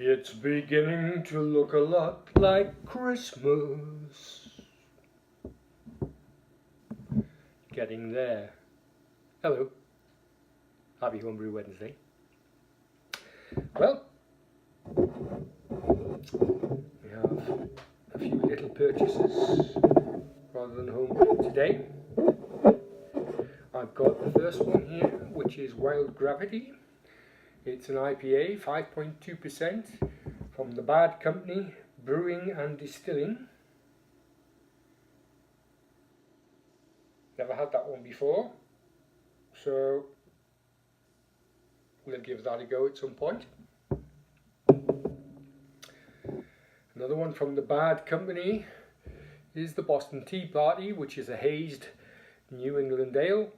It's beginning to look a lot like Christmas. Getting there. Hello. Happy Homebrew Wednesday. Well, we have a few little purchases rather than homebrew today. I've got the first one here, which is Wild Gravity. It's an IPA, 5.2% from the Bad Company, Brewing and Distilling. Never had that one before, so we'll give that a go at some point. Another one from the Bad Company is the Boston Tea Party, which is a hazed New England ale,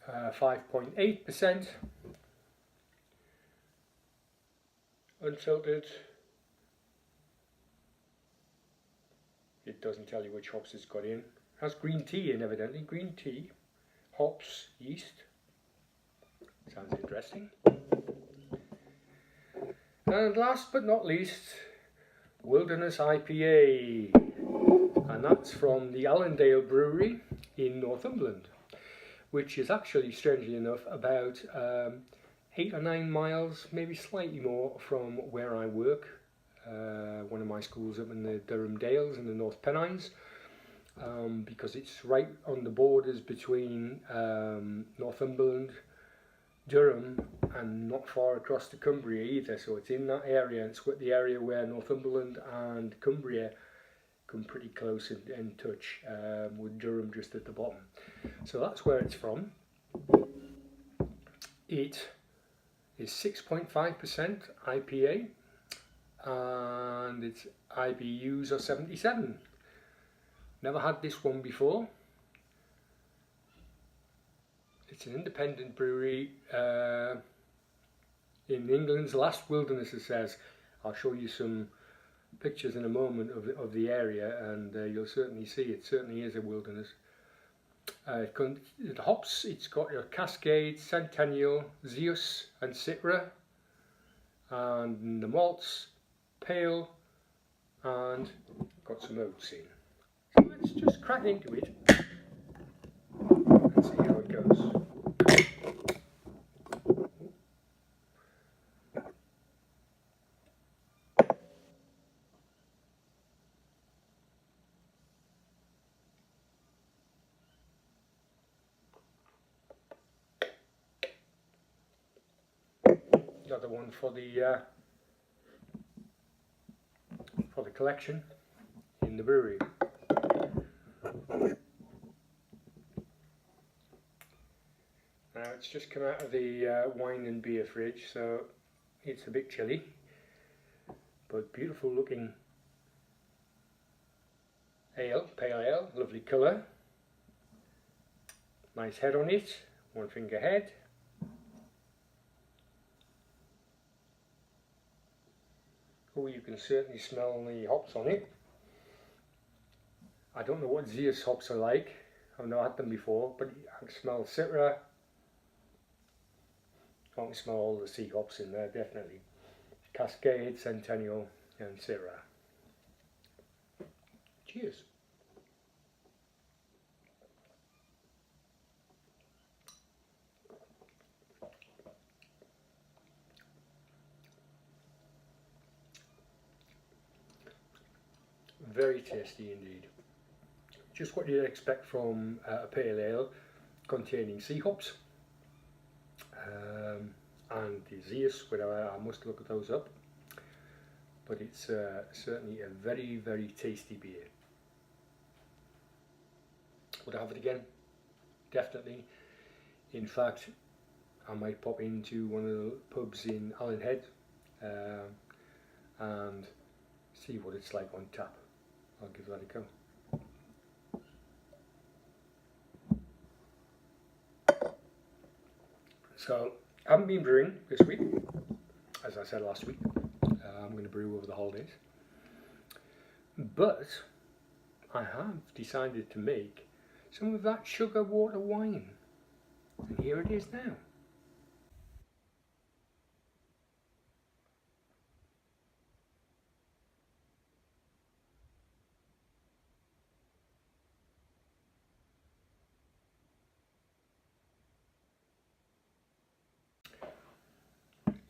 5.8%, unfiltered. It doesn't tell you which hops it's got in. It has green tea in, evidently. Green tea, hops, yeast. Sounds interesting. And last but not least, Wilderness IPA, and that's from the Allendale Brewery in Northumberland, which is actually, strangely enough, about 8 or 9 miles, maybe slightly more, from where I work. One of my schools up in the Durham Dales in the North Pennines, because it's right on the borders between Northumberland, Durham, and not far across to Cumbria either. So it's in that area, and it's the area where Northumberland and Cumbria come pretty close in touch, with Durham just at the bottom. So that's where it's from. It is 6.5% IPA, and its IBUs are 77. Never had this one before. It's an independent brewery in England's last wilderness, it says. I'll show you some pictures in a moment of the area, and you'll certainly see it certainly is a wilderness. The hops, it's got your Cascade, Centennial, Zeus and Citra, and the malts, pale, and got some oats in. So let's just crack into it and see how it goes. Another one for the collection in the brewery. Now it's just come out of the wine and beer fridge, so it's a bit chilly, but beautiful looking ale, pale ale, lovely colour, nice head on it, 1 finger head. Oh, you can certainly smell the hops on it. I don't know what Zeus hops are like, I've not had them before, but I can smell Citra. I can smell all the sea hops in there, definitely. Cascade, Centennial and Citra. Cheers. Very tasty indeed. Just what you'd expect from a pale ale containing sea hops, and the Zeus, whatever. I must look those up, but it's certainly a very, very tasty beer. Would I have it again? Definitely. In fact, I might pop into one of the pubs in Allen Head and see what it's like on tap. I'll give that a go. So, I haven't been brewing this week, as I said last week. I'm going to brew over the holidays. But I have decided to make some of that sugar water wine. And here it is now.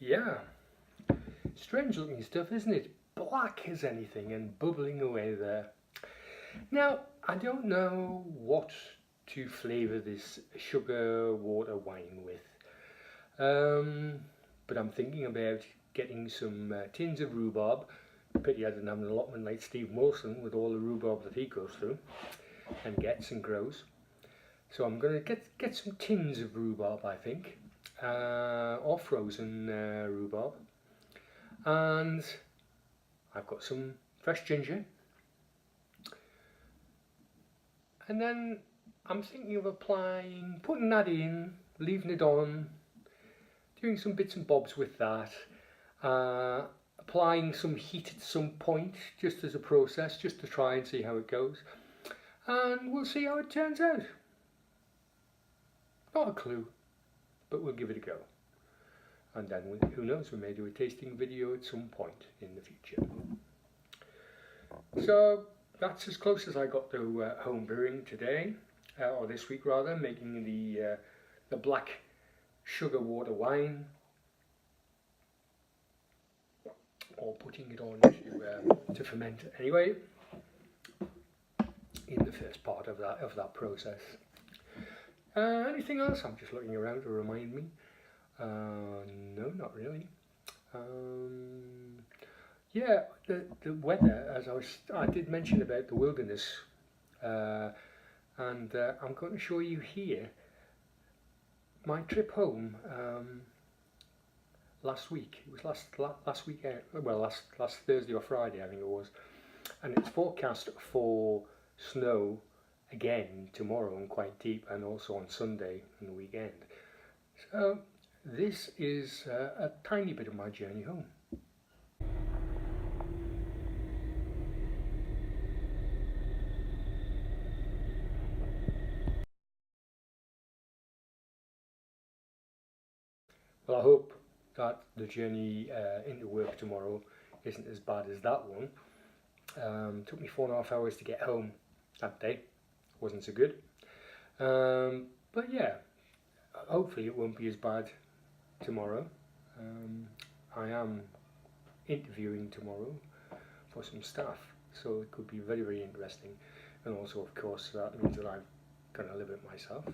Yeah, strange looking stuff, isn't it? Black as anything and bubbling away there. Now, I don't know what to flavour this sugar water wine with, but I'm thinking about getting some tins of rhubarb. Pity I didn't have an allotment like Steve Wilson with all the rhubarb that he goes through and gets and grows. So I'm going to get some tins of rhubarb, I think, or frozen rhubarb. And I've got some fresh ginger. And then I'm thinking of putting that in, leaving it on, doing some bits and bobs with that, applying some heat at some point, just as a process, just to try and see how it goes. And we'll see how it turns out. Not a clue, but we'll give it a go. And then, who knows, we may do a tasting video at some point in the future. So that's as close as I got to home brewing today, or this week rather, making the black sugar water wine, or putting it on to ferment anyway, in the first part of that process. Anything else? I'm just looking around to remind me. No, not really. Yeah, the weather, as I did mention about the wilderness, and I'm going to show you here my trip home last week. It was last weekend, well, last Thursday or Friday, I think it was, and it's forecast for snow again tomorrow and quite deep, and also on Sunday and the weekend. So this is a tiny bit of my journey home. Well, I hope that the journey into work tomorrow isn't as bad as that one. Took me 4.5 hours to get home that day. Wasn't so good. But yeah, hopefully it won't be as bad tomorrow. I am interviewing tomorrow for some staff, so it could be very, very interesting. And also, of course, that means that I'm going to live it myself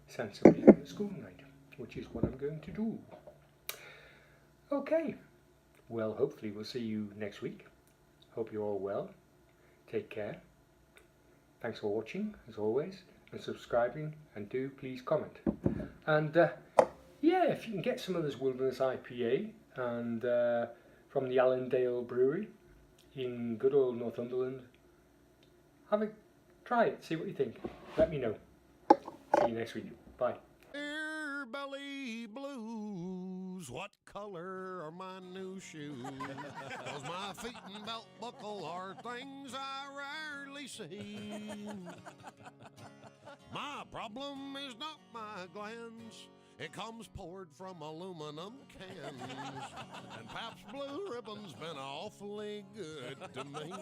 sensibly on the school night, which is what I'm going to do. Okay, well, hopefully we'll see you next week. Hope you're all well. Take care. Thanks for watching, as always, and subscribing, and do please comment. And yeah, if you can get some of this Wilderness IPA and from the Allendale Brewery in good old Northumberland, try it, see what you think. Let me know. See you next week. Bye. Dear belly blues, what color are my new shoes? 'Cause my feet and belt buckle are things I rarely see. My problem is not my glands, it comes poured from aluminum cans. And Pabst Blue Ribbon's been awfully good to me.